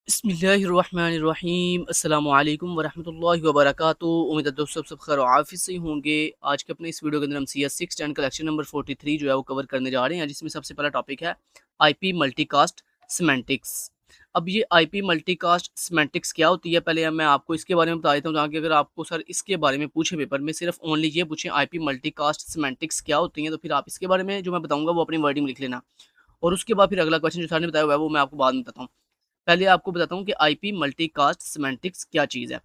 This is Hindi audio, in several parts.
बिस्मिल्लाहिर्रहमानिर्रहीम अस्सलामु अलैकुम वरहमतुल्लाहि वबरकातुहू। उम्मीद है दोस्तों सब खैर आफियत से होंगे। आज के अपने इस वीडियो के अंदर हम CS6 10 कलेक्शन नंबर 43 जो है वो कवर करने जा रहे हैं, जिसमें सबसे पहला टॉपिक है आईपी मल्टीकास्ट सिमेंटिक्स। अब ये आईपी मल्टीकास्ट सिमेंटिक्स क्या होती है, पहले मैं आपको इसके बारे में बता देता हूँ, ताकि अगर आपको सर इसके बारे में पूछे पेपर में सिर्फ ओनली ये पूछें आईपी मल्टीकास्ट सिमेंटिक्स क्या होती हैं, तो फिर आप इसके बारे में जो मैं बताऊँगा वो अपनी वर्डिंग में लिख लेना। और उसके बाद फिर अगला क्वेश्चन जो सर ने बताया हुआ है वो मैं आपको बाद में बताता हूँ। पहले आपको बताता हूँ कि आईपी मल्टीकास्ट सिमेंटिक्स क्या चीज़ है।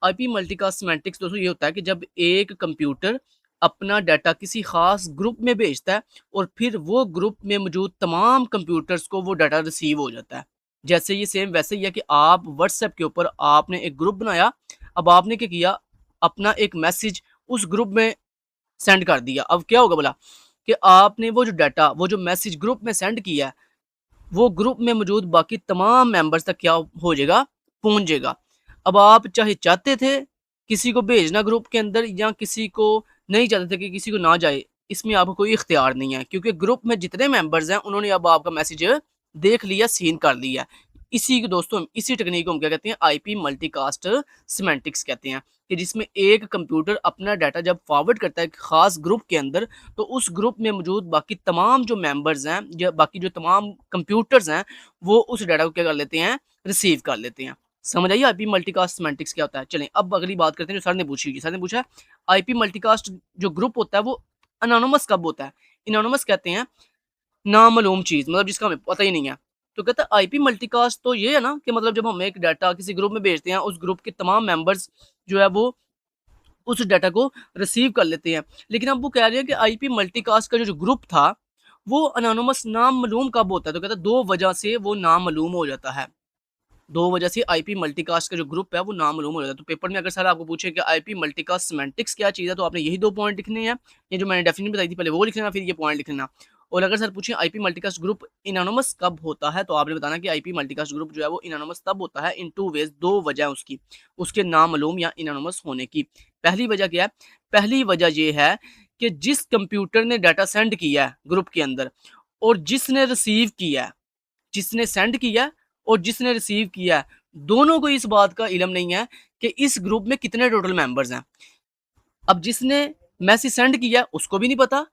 आईपी मल्टीकास्ट सिमेंटिक्स दोस्तों ये होता है कि जब एक कंप्यूटर अपना डाटा किसी खास ग्रुप में भेजता है और फिर वो ग्रुप में मौजूद तमाम कंप्यूटर्स को वो डाटा रिसीव हो जाता है। जैसे ये सेम वैसे ही है कि आप व्हाट्सएप के ऊपर आपने एक ग्रुप बनाया, अब आपने क्या किया, अपना एक मैसेज उस ग्रुप में सेंड कर दिया। अब क्या होगा बोला कि आपने वो जो डाटा, वो जो मैसेज ग्रुप में सेंड किया है, वो ग्रुप में मौजूद बाकी तमाम मेंबर्स तक क्या हो जाएगा, पहुंच जाएगा। अब आप चाहे चाहते थे किसी को भेजना ग्रुप के अंदर या किसी को नहीं चाहते थे कि किसी को ना जाए, इसमें आपको कोई इख्तियार नहीं है, क्योंकि ग्रुप में जितने मेंबर्स हैं उन्होंने अब आपका मैसेज देख लिया, सीन कर लिया। इसी को दोस्तों, इसी टेक्निक को हम क्या कहते हैं, आईपी मल्टीकास्ट सिमेंटिक्स कहते हैं, कि जिसमें एक कंप्यूटर अपना डाटा जब फॉरवर्ड करता है एक खास ग्रुप के अंदर, तो उस ग्रुप में मौजूद बाकी तमाम जो मेंबर्स हैं या बाकी जो तमाम कंप्यूटर्स हैं, वो उस डाटा को क्या कर लेते हैं, रिसीव कर लेते हैं। समझ आइए आईपी मल्टीकास्ट सिमेंटिक्स क्या होता है। चलें अब अगली बात करते हैं जो सर ने पूछी थी। सर ने पूछा आईपी मल्टीकास्ट जो ग्रुप होता है वो एनोनिमस कब होता है। एनोनिमस कहते हैं नामालूम चीज़, मतलब जिसका हमें पता ही नहीं है। तो कहता है आईपी मल्टीकास्ट तो ये है ना कि मतलब जब हम एक डाटा किसी ग्रुप में भेजते हैं, उस ग्रुप के तमाम मेंबर्स जो है वो उस डाटा को रिसीव कर लेते हैं। लेकिन अब वो कह रहे हैं कि आईपी मल्टीकास्ट का जो ग्रुप था, वो एनोनिमस नामालूम कब होता है। तो कहता है 2 वजह से वो नामालूम हो जाता है। 2 वजह से आईपी मल्टीकास्ट का जो ग्रुप है वो नामालूम हो जाता है। तो पेपर में अगर सर आपको पूछे कि आईपी मल्टीकास्ट सिमेंटिक्स क्या चीज़ है, तो आपने यही 2 पॉइंट लिखने हैं। ये जो मैंने डेफिनेशन बताई थी पहले वो लिख लेना, फिर ये पॉइंट लिख लेना। और अगर सर पूछे आईपी मल्टीकास्ट ग्रुप एनोनिमस कब होता है, तो आपने बताना कि आईपी मल्टीकास्ट ग्रुप जो है वो एनोनिमस तब होता है इन 2 वेज़, 2 वजह है उसकी, उसके नामालूम या एनोनिमस होने की। पहली वजह क्या है? पहली वजह ये है कि जिस कंप्यूटर ने डाटा सेंड किया है ग्रुप के अंदर, और जिसने रिसीव किया है, जिसने सेंड किया और जिसने रिसीव किया, दोनों को इस बात का इल्म नहीं है कि इस ग्रुप में कितने टोटल मेंबर्स हैं। अब जिसने मैसेज सेंड किया उसको भी नहीं पता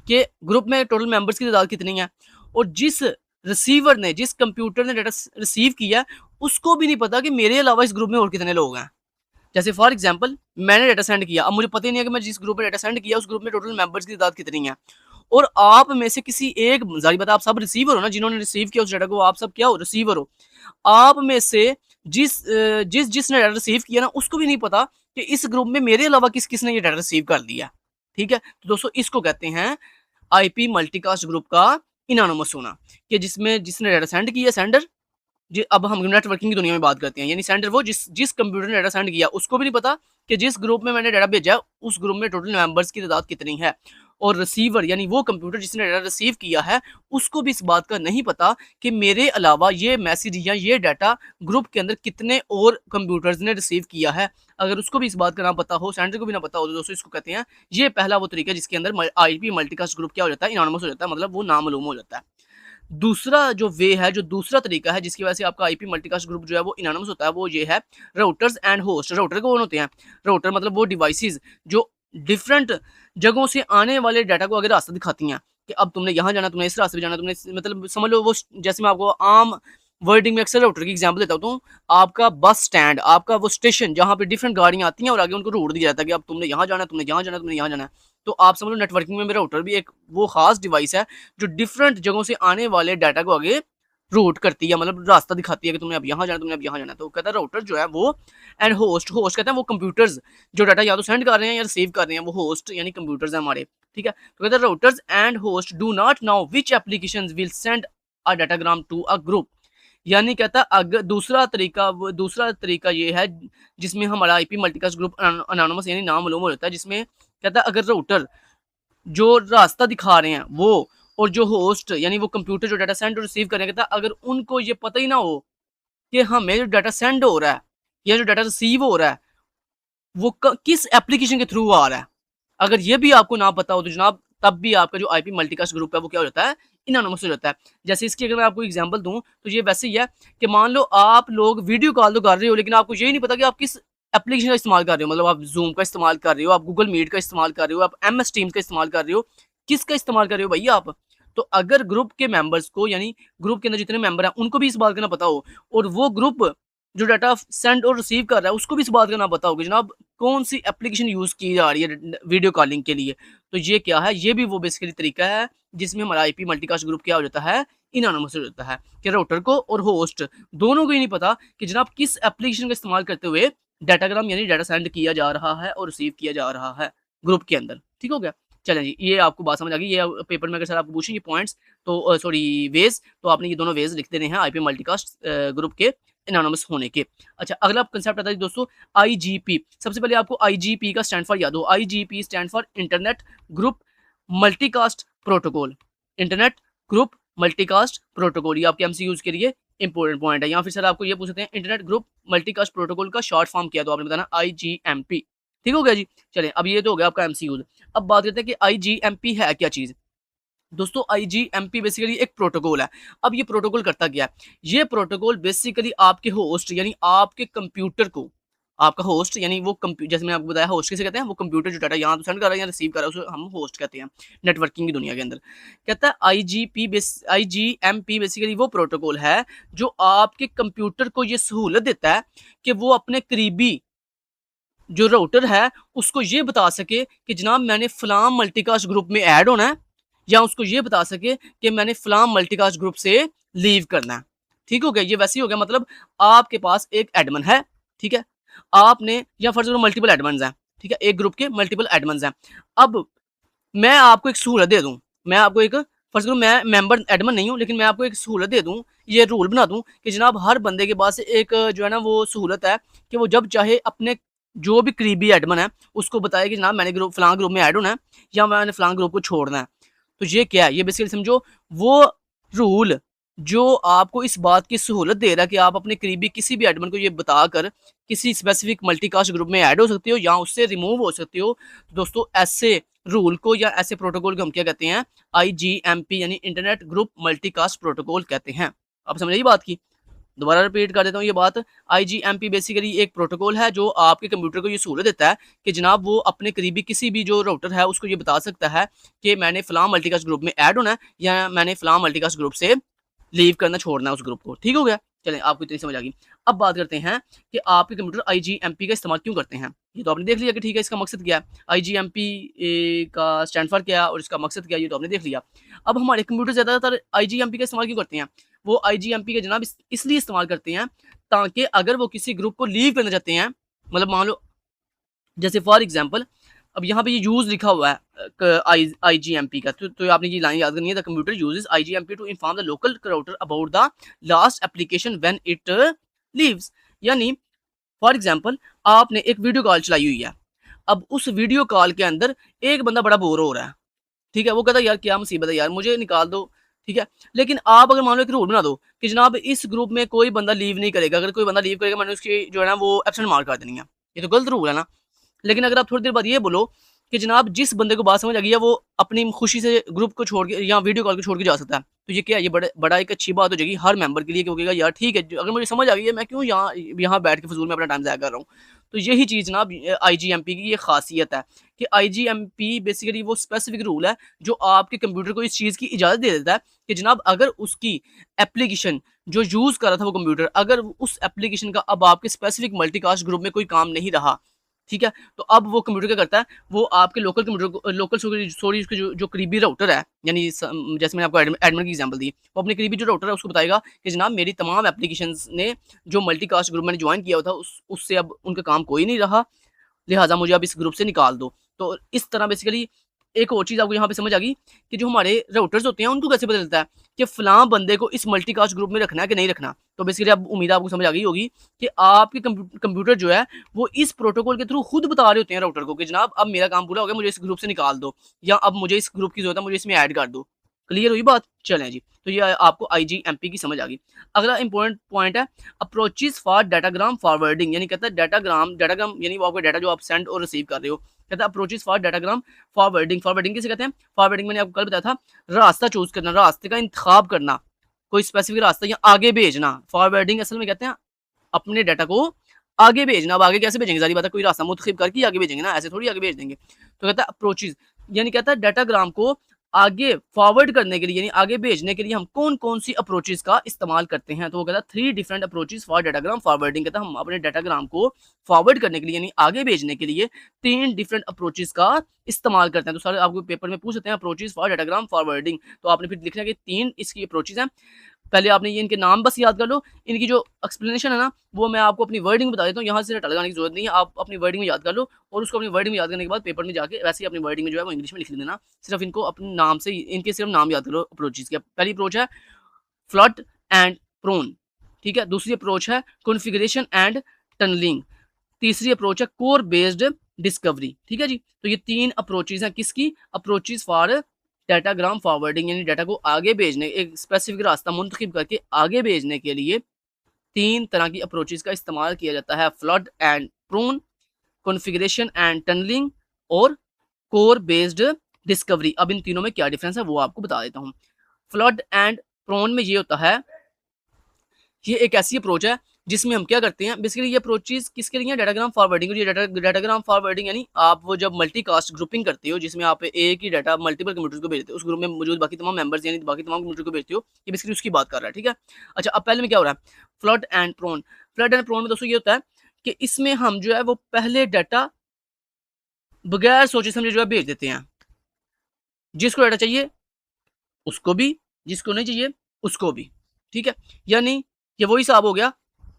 कि ग्रुप में टोटल मेंबर्स की तादाद कितनी है, और जिस रिसीवर ने, जिस कंप्यूटर ने डाटा रिसीव किया, उसको भी नहीं पता कि मेरे अलावा इस ग्रुप में और कितने लोग हैं। जैसे फॉर एग्जांपल मैंने डाटा सेंड किया, अब मुझे पता ही नहीं है कि मैं जिस ग्रुप में डाटा सेंड किया उस ग्रुप में टोटल मेंबर्स की तादाद कितनी है। और आप में से किसी एक, जाहिर बात है आप सब रिसीवर हो ना, जिन्होंने रिसीव किया उस डाटा को, आप सब क्या हो, रिसीवर हो। आप में से जिसने डाटा रिसीव किया ना, उसको भी नहीं पता कि इस ग्रुप में मेरे अलावा किस किसने ये डाटा रिसीव कर लिया। ठीक है, तो दोस्तों इसको कहते हैं आईपी मल्टीकास्ट ग्रुप का इनोनिमस होना, कि जिसमें जिसने डाटा सेंड किया, सेंडर, जी। अब हम नेटवर्किंग की दुनिया में बात करते हैं, यानी सेंडर वो जिस जिस कंप्यूटर ने डाटा सेंड किया उसको भी नहीं पता कि जिस ग्रुप में मैंने डाटा भेजा उस ग्रुप में टोटल मेंबर्स की तादाद कितनी है। और रिसीवर यानी वो कंप्यूटर जिसने डाटा रिसीव किया है, उसको भी इस बात का नहीं पता कि मेरे अलावा ये मैसेज या ये डाटा ग्रुप के अंदर कितने और कंप्यूटर्स ने रिसीव किया है। अगर उसको भी इस बात का ना पता हो, सेंडर को भी ना पता हो, तो दोस्तों इसको कहते हैं, ये पहला वो तरीका है जिसके अंदर आईपी मल्टीकास्ट ग्रुप क्या हो जाता है, इनोनिमस हो जाता है, मतलब वो नामालूम हो जाता है। दूसरा जो वे है, जो दूसरा तरीका है जिसकी वजह से आपका आईपी मल्टीकास्ट ग्रुप जो है वो एनोनिमस होता है, वो ये है राउटर्स एंड होस्ट। राउटर कौन होते हैं? राउटर मतलब वो डिवाइसेस जो डिफरेंट जगहों से आने वाले डाटा को आगे रास्ता दिखाती हैं, कि अब तुमने यहाँ जाना, तुमने इस रास्ते पे जाना, तुमने मतलब समझ लो वो, जैसे मैं आपको आम वर्डिंग में अक्सर राउटर की एग्जांपल देता हूँ, तो आपका बस स्टैंड, आपका वो स्टेशन जहाँ पे डिफरेंट गाड़ियाँ आती हैं और आगे उनको रूट दिया जाता है कि अब तुमने यहाँ जाना, तुमने यहाँ जाना, तुमने यहाँ जाना है। तो आप समझ लो नेटवर्किंग में राउटर भी एक वो खास डिवाइस है जो डिफरेंट जगहों से आने वाले डाटा को आगे रूट करती है, मतलब रास्ता दिखाती है कि तुमने अब यहाँ जाना, तुमने अब यहाँ जाना। तो कहता है राउटर जो है वो, एंड होस्ट, होस्ट कहते हैं वो कंप्यूटर्स जो डाटा या तो सेंड कर रहे हैं या रिसीव कर रहे हैं, वो होस्ट यानी कंप्यूटर्स हैं हमारे। ठीक है, तो कहता है routers and host do not know which applications will send a datagram to a group. यानी कहता है अगर दूसरा तरीका ये है जिसमें हमारा आईपी मल्टीकास्ट ग्रुप अनोनिमस यानी नामालूम हो जाता है, जिसमें कहता है अगर राउटर जो रास्ता दिखा रहे हैं वो, और जो होस्ट यानी वो कंप्यूटर जो डाटा सेंड और रिसीव करेंगे, था अगर उनको ये पता ही ना हो कि हमें जो डाटा सेंड हो रहा है या जो डाटा रिसीव हो रहा है वो किस एप्लीकेशन के थ्रू आ रहा है, अगर ये भी आपको ना पता हो, तो जनाब तब भी आपका जो आईपी मल्टीकास्ट ग्रुप है वो क्या हो जाता है, इनोनिमस हो जाता है। जैसे इसकी अगर मैं आपको एग्जांपल दूँ तो ये वैसे ही है कि मान लो आप लोग वीडियो कॉल तो कर रहे हो, लेकिन आपको यही नहीं पता कि आप किस एप्लीकेशन का इस्तेमाल कर रहे हो। मतलब आप ज़ूम का इस्तेमाल कर रहे हो, आप गूगल मीट का इस्तेमाल कर रहे हो, आप एमएस टीम्स का इस्तेमाल कर रहे हो, किसका इस्तेमाल कर रहे हो भैया आप? तो अगर ग्रुप के मेंबर्स को, यानी ग्रुप के अंदर जितने मेंबर हैं उनको भी इस बात का ना पता हो, और वो ग्रुप जो डाटा सेंड और रिसीव कर रहा है उसको भी इस बात का ना पता हो कि जनाब कौन सी एप्लीकेशन यूज़ की जा रही है वीडियो कॉलिंग के लिए। तो ये क्या है, ये भी वो बेसिकली तरीका है जिसमें हमारा आईपी मल्टीकास्ट ग्रुप क्या हो जाता है, इनोनिमस हो जाता है कि राउटर को और होस्ट दोनों को ही नहीं पता कि जनाब किस एप्लीकेशन का इस्तेमाल करते हुए डाटाग्राम यानी डाटा सेंड किया जा रहा है और रिसीव किया जा रहा है ग्रुप के अंदर। ठीक हो गया? चलें जी, ये आपको बात समझ आ गई। ये पेपर में अगर सर आपको पूछें ये पॉइंट्स तो सॉरी वेज़, तो आपने ये दोनों वेज़ लिख देने हैं आईपी मल्टीकास्ट ग्रुप के एनोनिमस होने के। अच्छा, अगला कंसेप्ट आता है दोस्तों आईजीपी। सबसे पहले आपको आईजीपी का स्टैंड फॉर याद हो। IGP stand for internet group multicast protocol. Internet group multicast protocol, ये आपके एमसीक्यूज के लिए इंपॉर्टेंट पॉइंट है। या फिर सर आपको ये पूछते हैं इंटरनेट ग्रुप मल्टीकास्ट प्रोटोकॉल का शॉर्ट फॉर्म क्या है, तो आपने बताना आईजीएमपी। ठीक हो गया जी? चलें, अब ये तो हो गया आपका एमसीक्यूज। अब बात करते हैं कि आईजीएमपी है क्या चीज़। दोस्तों आईजीएमपी बेसिकली एक प्रोटोकॉल है। अब ये प्रोटोकॉल करता क्या है? ये प्रोटोकॉल बेसिकली आपके होस्ट यानी आपके कंप्यूटर को, आपका होस्ट यानी वो जैसे मैंने आपको बताया होस्ट किसे कहते हैं, वो कंप्यूटर जो डाटा यहाँ तो सेंड कर रहा है या रिसीव कर रहा है उसे हम होस्ट कहते हैं नेटवर्किंग की दुनिया के अंदर। कहता है आईजीएमपी बेसिकली वो प्रोटोकॉल है जो आपके कंप्यूटर को ये सहूलत देता है कि वो अपने करीबी जो राउटर है उसको ये बता सके कि जनाब मैंने फलां मल्टीकास्ट ग्रुप में ऐड होना है, या उसको ये बता सके कि मैंने फलां मल्टीकास्ट ग्रुप से लीव करना है। ठीक हो गया? ये वैसे ही हो गया, मतलब आपके पास एक एडमिन है, ठीक है? आपने या फर्ज़ करो मल्टीपल एडमिन्स हैं, ठीक है? एक ग्रुप के मल्टीपल एडमिन्स हैं। अब मैं आपको एक सहूलत दे दूँ, मैं आपको एक फर्ज़ करो मैं मेंबर एडमिन नहीं हूँ, लेकिन मैं आपको एक सहूलत दे दूँ, ये रूल बना दूँ कि जनाब हर बंदे के पास एक जो है ना वो सहूलत है कि वो जब चाहे अपने जो भी करीबी एडमिन है उसको बताए कि जनाब मैंने ग्रुप फलां ग्रुप में ऐड होना है या मैंने फलां ग्रुप को छोड़ना है। तो ये क्या है? ये बेसिकली समझो वो रूल जो आपको इस बात की सहूलत दे रहा है कि आप अपने करीबी किसी भी एडमिन को ये बताकर किसी स्पेसिफिक मल्टीकास्ट ग्रुप में ऐड हो सकते हो या उससे रिमूव हो सकते हो। तो दोस्तों ऐसे रूल को या ऐसे प्रोटोकॉल को हम क्या कहते हैं? आईजीएमपी यानी इंटरनेट ग्रुप मल्टीकास्ट प्रोटोकॉल कहते हैं। आप समझ रही बात की? दोबारा रिपीट कर देता हूँ ये बात। आईजीएमपी बेसिकली एक प्रोटोकॉल है जो आपके कंप्यूटर को ये सहूलत देता है कि जनाब वो अपने करीबी किसी भी जो राउटर है उसको ये बता सकता है कि मैंने फलां मल्टीकास्ट ग्रुप में ऐड होना है या मैंने फलां मल्टीकास्ट ग्रुप से लीव करना छोड़ना है उस ग्रुप को। ठीक हो गया? चलें, आपको इतनी समझ आ गई। अब बात करते हैं कि आपके कंप्यूटर आईजीएमपी का इस्तेमाल क्यों करते हैं। ये तो आपने देख लिया कि ठीक है इसका मकसद क्या है, आईजीएमपी का स्टैंड फॉर क्या है और इसका मकसद क्या है, ये तो आपने देख लिया। अब हमारे कंप्यूटर ज़्यादातर आईजीएमपी का इस्तेमाल क्यों करते हैं? वो आईजीएमपी का जनाब इसलिए इस्तेमाल करते हैं ताकि अगर वो किसी ग्रुप को लीव करना चाहते हैं, मतलब मान लो जैसे फॉर एग्जांपल अब यहाँ पे ये यूज़ लिखा हुआ है आईजीएमपी का, तो आपने ये लाइन याद करनी है, the computer uses IGMP to inform the local router about the last application when it leaves. यानी फॉर एग्जांपल आपने एक वीडियो कॉल चलाई हुई है, अब उस वीडियो कॉल के अंदर एक बंदा बड़ा बोर हो रहा है, ठीक है? वो कहता है यार क्या मुसीबत है यार, मुझे निकाल दो, ठीक है? लेकिन आप अगर मान लो एक रूल बना दो कि जनाब इस ग्रुप में कोई बंदा लीव नहीं करेगा, अगर कोई बंदा लीव करेगा मैंने उसकी जो है ना वो एब्सेंट मार्क कर देनी है। ये तो गलत रूल है ना? लेकिन अगर आप थोड़ी देर बाद ये बोलो कि जनाब जिस बंदे को बात समझ आ गई है वो अपनी खुशी से ग्रुप को छोड़ के या वीडियो कॉल को छोड़ के जा सकता है, तो ये क्या है? ये बड़ा एक अच्छी बात हो जाएगी हर मेंबर के लिए कि वो कहेगा यार ठीक है अगर मुझे समझ आ गई है मैं क्यों यहाँ यहाँ बैठ के फजूल में अपना टाइम ज़ाया कर रहा हूँ। तो यही चीज़ ना आईजीएमपी की ये खासियत है कि आईजीएमपी बेसिकली वो स्पेसिफिक रूल है जो आपके कंप्यूटर को इस चीज़ की इजाज़त दे देता है कि जनाब अगर उसकी एप्लीकेशन जो यूज़ कर रहा था वो कंप्यूटर, अगर उस एप्लीकेशन का अब आपके स्पेसिफिक मल्टीकास्ट ग्रुप में कोई काम नहीं रहा, ठीक है? तो अब वो कंप्यूटर क्या करता है, वो आपके लोकल कंप्यूटर को लोकल सॉरी उसके जो करीबी राउटर है, यानी जैसे मैंने आपको एडमिन की एग्जांपल दी, वो अपने करीबी जो राउटर है उसको बताएगा कि जनाब मेरी तमाम एप्लीकेशंस ने जो मल्टीकास्ट ग्रुप मैंने जॉइन किया हुआ था उससे अब उनका काम कोई नहीं रहा, लिहाजा मुझे अब इस ग्रुप से निकाल दो। तो इस तरह बेसिकली एक और चीज़ आपको यहाँ पे समझ आ गई कि जो हमारे राउटर्स होते हैं उनको कैसे पता चलता है कि फ़लाँ बंदे को इस मल्टीकास्ट ग्रुप में रखना है कि नहीं रखना। तो बेसिकली अब उम्मीद है आपको समझ आ गई होगी कि आपके कंप्यूटर जो है वो इस प्रोटोकॉल के थ्रू खुद बता रहे होते हैं राउटर को कि जनाब अब मेरा काम पूरा हो गया, मुझे इस ग्रुप से निकाल दो या अब मुझे इस ग्रुप की ज़रूरत है, मुझे इसमें ऐड कर दो। क्लियर हुई बात? चलें जी, तो ये आपको आईजीएमपी की समझ आ गई। अगला इंपॉर्टेंट पॉइंट है अप्रोचेस फॉर डाटाग्राम फॉरवर्डिंग, यानी कहता है डाटाग्राम यानी वो आपका डाटा जो आप सेंड और रिसीव कर रहे हो कहता है approaches for datagram forwarding. Forwarding किसे कहते हैं? फॉरवर्डिंग मैंने आपको कल बताया था, रास्ता चूज करना, रास्ते का इंतखाब करना, कोई स्पेसिफिक रास्ता या आगे भेजना। फॉरवर्डिंग असल में कहते हैं अपने डाटा को आगे भेजना। अब आगे कैसे भेजेंगे? सारी बात है, कोई रास्ता मुंतखब करके आगे भेजेंगे ना, ऐसे थोड़ी आगे भेज देंगे। तो कहता है अप्रोचेस, यानी कहता है डाटाग्राम को आगे फॉरवर्ड करने के लिए यानी आगे भेजने के लिए हम कौन-कौन सी अप्रोचेस का इस्तेमाल करते हैं। तो वो कहता है 3 different approaches for datagram forwarding. कहता है हम अपने डाटाग्राम को फॉरवर्ड करने के लिए यानी आगे भेजने के लिए 3 डिफरेंट अप्रोचेस का इस्तेमाल करते हैं। तो सर आपको पेपर में पूछ सकते हैं अप्रोचेस फॉर डाटाग्राम फॉरवर्डिंग, तो आपने फिर लिखना है कि 3 इसकी अप्रोचेस हैं। पहले आपने ये इनके नाम बस याद कर लो, इनकी जो एक्सप्लेनेशन है ना वो मैं आपको अपनी वर्डिंग में बता देता हूँ, यहाँ से रटा लगाने की जरूरत नहीं है, आप अपनी वर्डिंग में याद कर लो और उसको अपनी वर्डिंग में याद करने के बाद पेपर में जाके वैसे ही अपनी वर्डिंग में जो है वो इंग्लिश में लिख देना। सिर्फ इनको अपने नाम से, इनके सिर्फ नाम याद करो अप्रोचेस के। पहली अप्रोच है फ्लड एंड प्रोन, ठीक है। दूसरी अप्रोच है कॉन्फ़िगरेशन एंड टनलिंग। तीसरी अप्रोच है कोर बेस्ड डिस्कवरी, ठीक है जी। तो ये 3 अप्रोचेस हैं किसकी? अप्रोचेस फॉर डाटाग्राम फॉरवर्डिंग, यानी डाटा को आगे भेजने, एक स्पेसिफिक रास्ता मुंतखब करके आगे भेजने के लिए 3 तरह की अप्रोचेस का इस्तेमाल किया जाता है, flood and prune, configuration and tunneling और कोर बेस्ड डिस्कवरी। अब इन तीनों में क्या डिफरेंस है वो आपको बता देता हूँ। फ्लड एंड प्रोन में ये होता है, ये एक ऐसी अप्रोच है जिसमें हम क्या करते हैं, बेसिकली ये अप्रोचेस किसके लिए? Datagram forwarding. और ये डाटाग्राम फॉरवर्डिंग यानी आप वो जब मल्टीकास्ट ग्रुपिंग करते हो जिसमें आप एक ही डाटा मल्टीपल कंप्यूटर्स को भेजते हो, उस ग्रुप में मौजूद बाकी तमाम मेंबर्स यानी बाकी तमाम कंप्यूटर को भेजते हो, ये बेसिकली उसकी बात कर रहा है, ठीक है। अच्छा, अब पहले में क्या हो रहा है? Flood and prune. Flood and prune में दोस्तों ये होता है कि इसमें हम जो है वो पहले डाटा बगैर सोचे समझे जो है भेज देते हैं, जिसको डाटा चाहिए उसको भी, जिसको नहीं चाहिए उसको भी, ठीक है। यानी ये वही हिसाब हो गया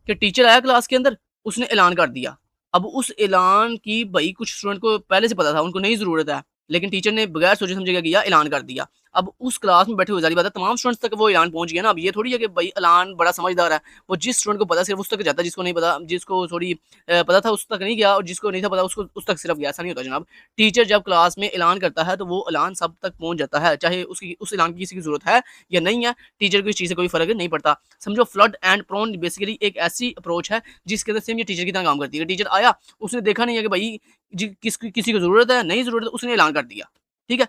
कि टीचर आया क्लास के अंदर, उसने ऐलान कर दिया। अब उस ऐलान की भई कुछ स्टूडेंट को पहले से पता था, उनको नहीं ज़रूरत है, लेकिन टीचर ने बगैर सोचे समझे क्या किया, ऐलान कर दिया। अब उस क्लास में बैठे हुए ज़ाहिर बात है तमाम स्टूडेंट्स तक वो ऐलान पहुँच गया ना। अब ये थोड़ी है कि भई ऐलान बड़ा समझदार है, वो जिस स्टूडेंट को पता सिर्फ उस तक जाता है, जिसको नहीं पता, जिसको सॉरी पता था उस तक नहीं गया और जिसको नहीं था पता उसको उस तक सिर्फ गया। ऐसा नहीं होता जनाब। टीचर जब क्लास में ऐलान करता है तो वो ऐलान सब तक पहुँच जाता है, चाहे उसकी उस ऐलान की किसी की ज़रूरत है या नहीं है, टीचर को इस चीज़ से कोई फ़र्क नहीं पड़ता। समझो फ्लड एंड प्रोन बेसिकली एक ऐसी अप्रोच है जिसके अंदर सेम ये टीचर की तरह काम करती है। टीचर आया, उसने देखा नहीं है कि भाई किसी को ज़रूरत है, नहीं ज़रूरत है, उसने ऐलान कर दिया, ठीक है।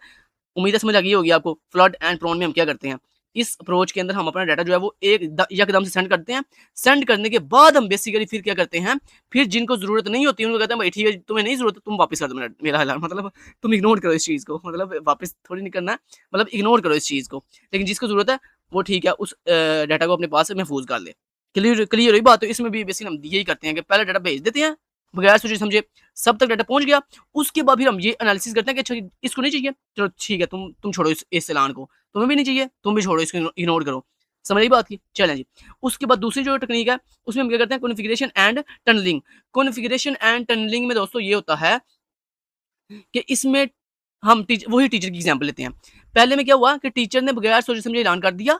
उम्मीद है समझ आ गई होगी आपको। फ्लड एंड प्रोन में हम क्या करते हैं, इस अप्रोच के अंदर हम अपना डाटा जो है वो यकदम से सेंड करते हैं। सेंड करने के बाद हम बेसिकली फिर क्या करते हैं, फिर जिनको ज़रूरत नहीं होती उनको कहते हैं भाई ठीक है तुम्हें नहीं ज़रूरत, तुम वापस कर दो मेरा ऐलान, मतलब तुम इग्नोर करो इस चीज़ को, मतलब वापस थोड़ी नहीं करना है, मतलब इग्नोर करो इस चीज़ को। लेकिन जिसको ज़रूरत है वो ठीक है उस डाटा को अपने पास महफूज कर ले। क्लियर क्लियर हुई बात? तो इसमें भी बेसिकली हम यही करते हैं कि पहले डाटा भेज देते हैं बगैर सोचे समझे, सब तक डाटा पहुंच गया, उसके बाद फिर हम ये एनालिसिस करते हैं कि अच्छा इसको नहीं चाहिए, चलो ठीक है तुम छोड़ो इस ऐलान को, तुम्हें भी नहीं चाहिए तुम भी छोड़ो, इसको इग्नोर करो। समझ आई बात की? चलें जी। उसके बाद दूसरी जो टेक्निक है उसमें हम क्या करते हैं, configuration and tunneling. Configuration and tunneling में दोस्तों ये होता है कि इसमें हम वही टीचर की एग्जांपल लेते हैं। पहले में क्या हुआ कि टीचर ने बगैर सोचे समझे ऐलान कर दिया,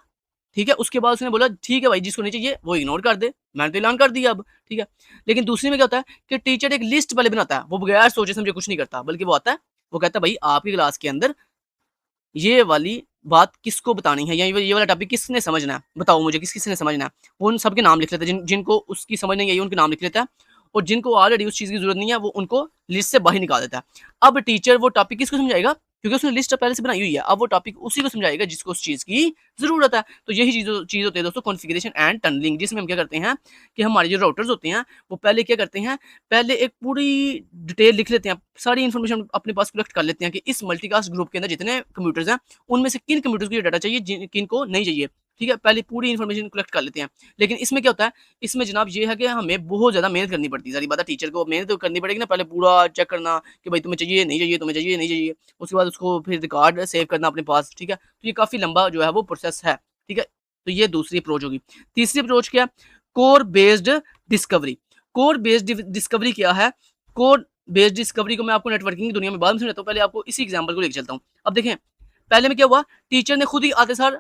ठीक है। उसके बाद उसने बोला ठीक है भाई जिसको नहीं चाहिए वो इग्नोर कर दे, मैंने तो ऐलान कर दिया अब, ठीक है। लेकिन दूसरी में क्या होता है कि टीचर एक लिस्ट पहले बनाता है, वो बगैर सोचे समझे कुछ नहीं करता, बल्कि वो आता है, वो कहता है भाई आपकी क्लास के अंदर ये वाली बात किसको बतानी है या ये वाला टॉपिक किसने समझना है, बताओ मुझे किसने समझना है। वो उन सबके नाम लिख लेता है, जिनको उसकी समझ नहीं आई उनके नाम लिख लेता है और जिनको ऑलरेडी उस चीज़ की ज़रूरत नहीं है वो उनको लिस्ट से बाहर निकाल देता है। अब टीचर वो टॉपिक किसको समझाएगा, क्योंकि उसने लिस्ट पहले से बनाई हुई है, अब वो टॉपिक उसी को समझाएगा जिसको उस चीज़ की ज़रूरत है। तो यही चीज़ होती है दोस्तों कॉन्फ़िगरेशन एंड टनलिंग, जिसमें हम क्या करते हैं कि हमारे जो राउटर्स होते हैं वो पहले क्या करते हैं, पहले एक पूरी डिटेल लिख लेते हैं, सारी इन्फॉर्मेशन अपने पास कलेक्ट कर लेते हैं कि इस मल्टीकास्ट ग्रुप के अंदर जितने कंप्यूटर्स हैं उनमें से किन कंप्यूटर्स को ये डाटा चाहिए, किन को नहीं चाहिए, ठीक है। पहले पूरी इन्फॉर्मेशन कलेक्ट कर लेते हैं। लेकिन इसमें क्या होता है, इसमें जनाब ये है कि हमें बहुत ज़्यादा मेहनत करनी पड़ती है। सारी बात है टीचर को मेहनत तो करनी पड़ेगी ना, पहले पूरा चेक करना कि भाई तुम्हें चाहिए नहीं चाहिए, तुम्हें चाहिए नहीं चाहिए, उसके बाद उसको फिर रिकॉर्ड सेव करना अपने पास, ठीक है। तो ये काफ़ी लंबा जो है वो प्रोसेस है, ठीक है। तो ये दूसरी अप्रोच होगी। तीसरी अप्रोच क्या है, core based discovery. Core based discovery क्या है? कोर बेस्ड डिस्कवरी को मैं आपको नेटवर्किंग की दुनिया में बाद में समझाता हूँ, पहले आपको इसी एग्जाम्पल को लेकर चलता हूँ। अब देखें पहले में क्या हुआ, टीचर ने खुद ही आते सार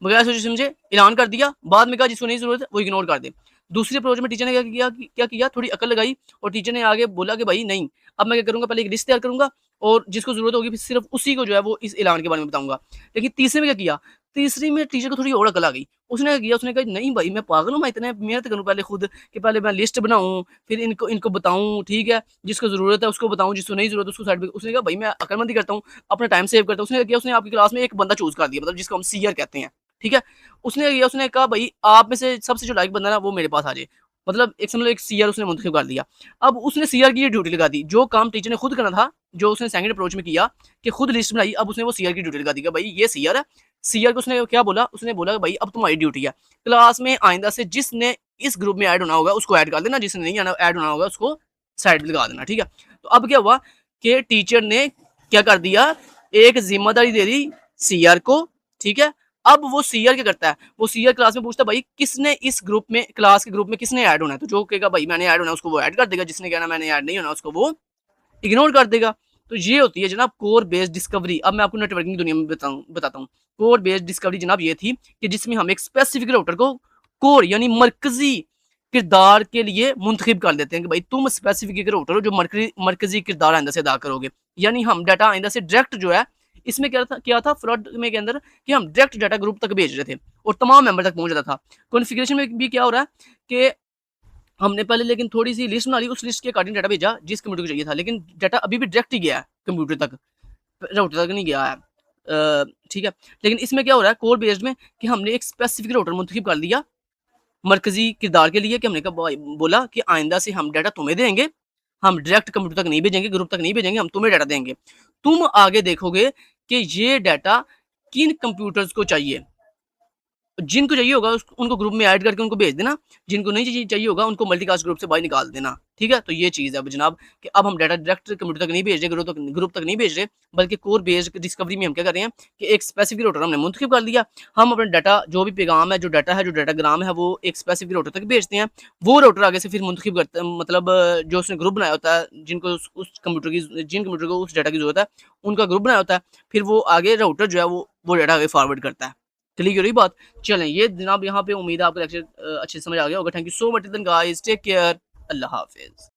बगैर सोचे समझे ऐलान कर दिया, बाद में कहा जिसको नहीं ज़रूरत है वो इग्नोर कर दे। दूसरी अप्रोच में टीचर ने क्या किया, थोड़ी अकल लगाई और टीचर ने आगे बोला कि भाई नहीं, अब मैं क्या करूँगा, पहले एक लिस्ट तैयार करूँगा और जिसको ज़रूरत होगी फिर सिर्फ उसी को जो है वो इस ऐलान के बारे में बताऊँगा। लेकिन तीसरे में क्या किया, तीसरी में टीचर को थोड़ी और अकल आ गई। उसने क्या किया, उसने कहा नहीं भाई मैं पागल हूँ, मैं इतने मेहनत करूँ पहले खुद कि पहले मैं लिस्ट बनाऊँ, फिर इनको इनको बताऊँ, ठीक है? जिसको ज़रूरत है उसको बताऊँ, जिसको नहीं ज़रूरत उसको साइड पे। उसने कहा भाई मैं अक्लमंदी करता हूँ, अपना टाइम सेव करता हूँ। उसने क्या किया, उसने आपकी क्लास में एक बंदा चूज़ कर दिया, मतलब जिसको हम सीयर कहते हैं, ठीक है? उसने क्या किया, उसने कहा भाई आप में से सबसे जो लायक बंदा है ना वो मेरे पास आ जाए। मतलब एक समझ लो एक सीआर उसने मुंतखब कर दिया। अब उसने सीआर की ये ड्यूटी लगा दी, जो काम टीचर ने खुद करना था, जो उसने सेकंड अप्रोच में किया कि खुद लिस्ट बनाई, अब उसने वो सीआर की ड्यूटी लगा दी कि भाई ये सीआर है। सीआर को उसने क्या बोला, उसने बोला भाई अब तुम्हारी ड्यूटी है, क्लास में आइंदा से जिसने इस ग्रुप में ऐड होना होगा उसको ऐड कर देना, जिसने नहीं आना ऐड होना होगा उसको साइड पे लगा देना, ठीक है? तो अब क्या हुआ कि टीचर ने क्या कर दिया, एक जिम्मेदारी दे दी सीआर को, ठीक है? अब वो सीआर क्या करता है, वो सीआर क्लास में पूछता है भाई किसने इस ग्रुप में, क्लास के ग्रुप में किसने ऐड होना है, तो जो कहेगा भाई मैंने ऐड होना है उसको वो ऐड कर देगा, जिसने कहना मैंने ऐड नहीं होना उसको वो इग्नोर कर देगा। तो ये होती है जनाब कोर बेस्ड डिस्कवरी। अब मैं आपको नेटवर्किंग दुनिया में बताता हूँ। कोर बेस्ड डिस्कवरी जनाब ये थी कि जिसमें हम एक स्पेसिफिक राउटर को कोर यानी मरकजी किरदार के लिए मुंतखब कर देते हैं कि भाई तुम स्पेसिफिक एक राउटर हो जो मरकजी किरदार आइंदा से अदा करोगे। यानी हम डाटा आइंदा से डायरेक्ट जो है, इसमें क्या था फ्रंट में के अंदर कि हम डायरेक्ट डाटा ग्रुप तक भेज रहे थे और तमाम मेंबर तक पहुंच जाता था। कॉन्फ़िगरेशन में भी क्या हो रहा है कि हमने पहले लेकिन थोड़ी-सी लिस्ट बना ली, उस लिस्ट के अकॉर्डिंग डाटा भेजा जिस कंप्यूटर को चाहिए था, लेकिन डाटा अभी भी डायरेक्ट ही गया है कंप्यूटर तक, राउटर तक नहीं गया है। ठीक है? लेकिन इसमें क्या हो रहा है कोर बेस्ड में कि हमने एक स्पेसिफिक राउटर मुंतखब कर लिया, मरकज़ी किरदार के लिए कि हमने कहा भाई बोला कि आइंदा से हम डाटा तुम्हें देंगे, हम डायरेक्ट कंप्यूटर तक नहीं भेजेंगे, ग्रुप तक नहीं भेजेंगे, हम तुम्हें डाटा देंगे। तुम आगे देखोगे कि ये डाटा किन कंप्यूटर्स को चाहिए। जिनको चाहिए होगा उनको ग्रुप में ऐड करके उनको भेज देना, जिनको नहीं चाहिए होगा उनको मल्टीकास्ट ग्रुप से बाहर निकाल देना, ठीक है? तो ये चीज़ है अब जनाब कि अब हम डाटा डायरेक्ट कंप्यूटर तक नहीं भेज रहे, ग्रुप तक नहीं भेज रहे, बल्कि कोर बेस्ड डिस्कवरी में हम क्या कर रहे हैं कि एक स्पेसिफिक राउटर हमने मुंतखब कर लिया, हम अपना डाटा जो भी पैगाम है, जो डाटा है, जो डाटाग्राम है, वो एक स्पेसिफिक राउटर तक भेजते हैं। वो राउटर आगे से फिर मुंतखब करता है, मतलब जो उसने ग्रुप बनाया होता है, जिनको उस कंप्यूटर की जिन कंप्यूटर को उस डाटा की ज़रूरत है, उनका ग्रुप बनाया होता है, फिर वो आगे राउटर जो है वो डाटा आगे फॉरवर्ड करता है। क्लियर हो रही बात? चलें ये जनाब यहाँ पे उम्मीद है आपको लेक्चर अच्छे से समझ आ गया होगा। Thank you so much then guys, take care, अल्लाह हाफ़िज़।